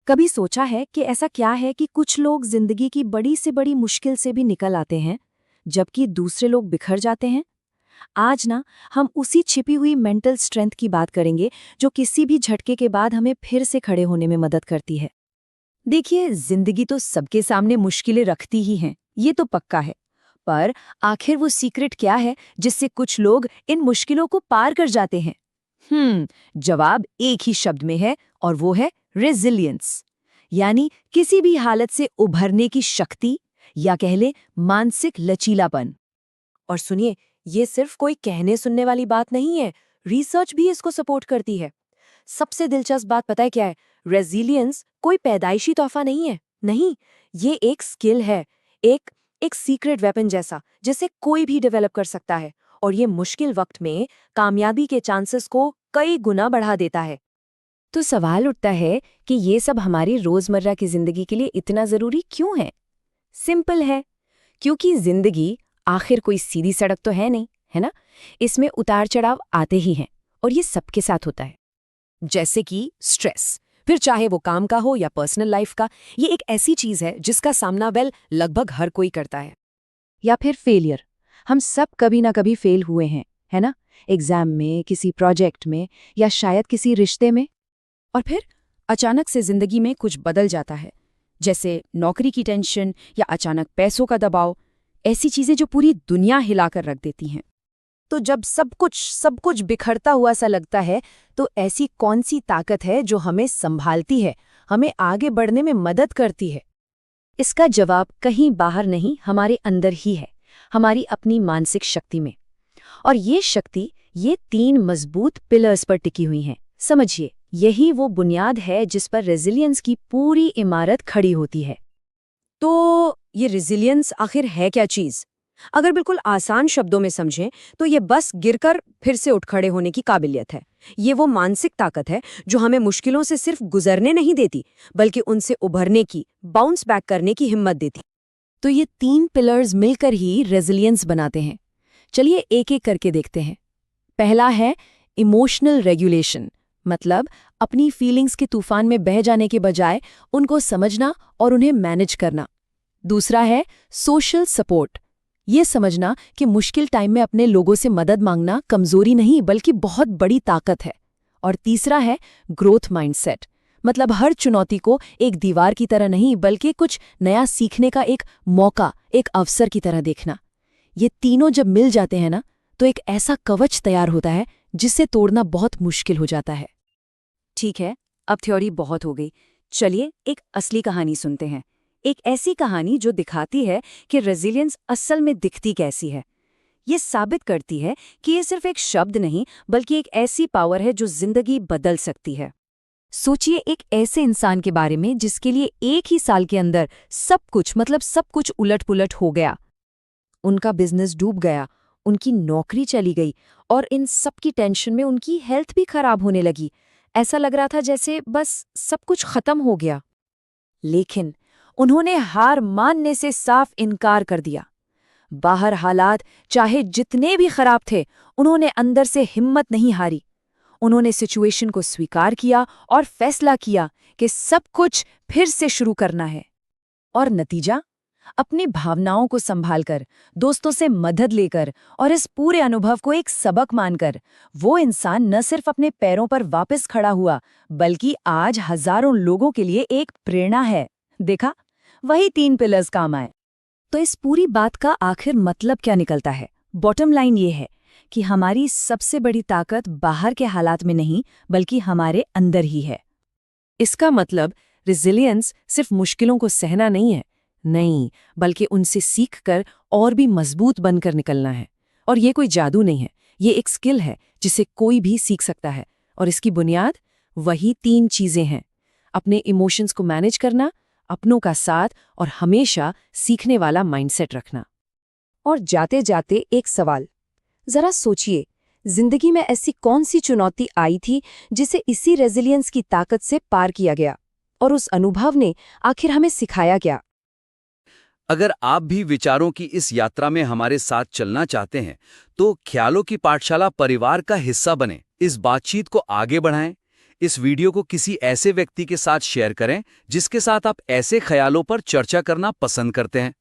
कभी सोचा है कि ऐसा क्या है कि कुछ लोग जिंदगी की बड़ी से बड़ी मुश्किल से भी निकल आते हैं, जबकि दूसरे लोग बिखर जाते हैं? आज ना हम उसी छिपी हुई मेंटल स्ट्रेंथ की बात करेंगे, जो किसी भी झटके के बाद हमें फिर से खड़े होने में मदद करती है। देखिए, जिंदगी तो सबके सामने मुश्किलें रखती ही हैं, ये तो पक्का है। पर आखिर वो सीक्रेट क्या है जिससे कुछ लोग इन मुश्किलों को पार कर जाते हैं? जवाब एक ही शब्द में है, और वो है रेजिलियंस। यानी किसी भी हालत से उभरने की शक्ति, या कह ले मानसिक लचीलापन। और सुनिए, ये सिर्फ कोई कहने सुनने वाली बात नहीं है, रिसर्च भी इसको सपोर्ट करती है। सबसे दिलचस्प बात पता है क्या है? रेजिलियंस कोई पैदाइशी तोहफा नहीं है, नहीं, ये एक स्किल है, एक एक सीक्रेट वेपन जैसा, जिसे कोई भी डेवलप कर सकता है। और ये मुश्किल वक्त में कामयाबी के चांसेस को कई गुना बढ़ा देता है। तो सवाल उठता है कि ये सब हमारी रोजमर्रा की जिंदगी के लिए इतना जरूरी क्यों है? सिंपल है, क्योंकि जिंदगी आखिर कोई सीधी सड़क तो है नहीं, है ना? इसमें उतार चढ़ाव आते ही हैं, और ये सबके साथ होता है। जैसे कि स्ट्रेस, फिर चाहे वो काम का हो या पर्सनल लाइफ का, ये एक ऐसी चीज है जिसका सामना लगभग हर कोई करता है। या फिर फेलियर, हम सब कभी ना कभी फेल हुए हैं, है ना? एग्जाम में, किसी प्रोजेक्ट में, या शायद किसी रिश्ते में। और फिर अचानक से जिंदगी में कुछ बदल जाता है, जैसे नौकरी की टेंशन या अचानक पैसों का दबाव, ऐसी चीजें जो पूरी दुनिया हिलाकर रख देती हैं। तो जब सब कुछ बिखरता हुआ सा लगता है, तो ऐसी कौन सी ताकत है जो हमें संभालती है, हमें आगे बढ़ने में मदद करती है? इसका जवाब कहीं बाहर नहीं, हमारे अंदर ही है, हमारी अपनी मानसिक शक्ति में। और ये शक्ति, ये 3 मजबूत पिलर्स पर टिकी हुई हैं। समझिए, यही वो बुनियाद है जिस पर रेजिलियंस की पूरी इमारत खड़ी होती है। तो ये रेजिलियंस आखिर है क्या चीज? अगर बिल्कुल आसान शब्दों में समझें तो ये बस गिरकर फिर से उठ खड़े होने की काबिलियत है। ये वो मानसिक ताकत है जो हमें मुश्किलों से सिर्फ गुजरने नहीं देती, बल्कि उनसे उभरने की, बाउंस बैक करने की हिम्मत देती। तो ये 3 पिलर्स मिलकर ही रेजिलियंस बनाते हैं। चलिए एक एक करके देखते हैं। पहला है इमोशनल रेगुलेशन, मतलब अपनी फीलिंग्स के तूफान में बह जाने के बजाय उनको समझना और उन्हें मैनेज करना। दूसरा है सोशल सपोर्ट, ये समझना कि मुश्किल टाइम में अपने लोगों से मदद मांगना कमजोरी नहीं बल्कि बहुत बड़ी ताकत है। और तीसरा है ग्रोथ माइंडसेट, मतलब हर चुनौती को एक दीवार की तरह नहीं बल्कि कुछ नया सीखने का एक मौका, एक अवसर की तरह देखना। ये तीनों जब मिल जाते हैं ना, तो एक ऐसा कवच तैयार होता है जिसे तोड़ना बहुत मुश्किल हो जाता है। ठीक है, अब थ्योरी बहुत हो गई। चलिए एक असली कहानी सुनते हैं, एक ऐसी कहानी जो दिखाती है कि रेजिलियंस असल में दिखती कैसी है। ये साबित करती है कि ये सिर्फ एक शब्द नहीं बल्कि एक ऐसी पावर है जो जिंदगी बदल सकती है। सोचिए एक ऐसे इंसान के बारे में जिसके लिए एक ही साल के अंदर सब कुछ, मतलब सब कुछ उलट-पुलट हो गया। उनका बिजनेस डूब गया, उनकी नौकरी चली गई, और इन सब की टेंशन में उनकी हेल्थ भी खराब होने लगी। ऐसा लग रहा था जैसे बस सब कुछ खत्म हो गया। लेकिन उन्होंने हार मानने से साफ इनकार कर दिया। बाहर हालात चाहे जितने भी खराब थे, उन्होंने अंदर से हिम्मत नहीं हारी। उन्होंने सिचुएशन को स्वीकार किया और फैसला किया कि सब कुछ फिर से शुरू करना है। और नतीजा? अपनी भावनाओं को संभालकर, दोस्तों से मदद लेकर और इस पूरे अनुभव को एक सबक मानकर, वो इंसान न सिर्फ अपने पैरों पर वापस खड़ा हुआ, बल्कि आज हजारों लोगों के लिए एक प्रेरणा है। देखा, वही 3 पिलर्स काम आए। तो इस पूरी बात का आखिर मतलब क्या निकलता है? बॉटम लाइन ये है कि हमारी सबसे बड़ी ताकत बाहर के हालात में नहीं बल्कि हमारे अंदर ही है। इसका मतलब रेजिलियंस सिर्फ मुश्किलों को सहना नहीं है, नहीं, बल्कि उनसे सीखकर और भी मजबूत बनकर निकलना है। और ये कोई जादू नहीं है, ये एक स्किल है जिसे कोई भी सीख सकता है। और इसकी बुनियाद वही 3 चीजें हैं: अपने इमोशंस को मैनेज करना, अपनों का साथ, और हमेशा सीखने वाला माइंडसेट रखना। और जाते जाते एक सवाल, जरा सोचिए, जिंदगी में ऐसी कौन सी चुनौती आई थी जिसे इसी रेजिलियंस की ताकत से पार किया गया, और उस अनुभव ने आखिर हमें सिखाया क्या? अगर आप भी विचारों की इस यात्रा में हमारे साथ चलना चाहते हैं, तो ख्यालों की पाठशाला परिवार का हिस्सा बने। इस बातचीत को आगे बढ़ाएं, इस वीडियो को किसी ऐसे व्यक्ति के साथ शेयर करें जिसके साथ आप ऐसे ख्यालों पर चर्चा करना पसंद करते हैं।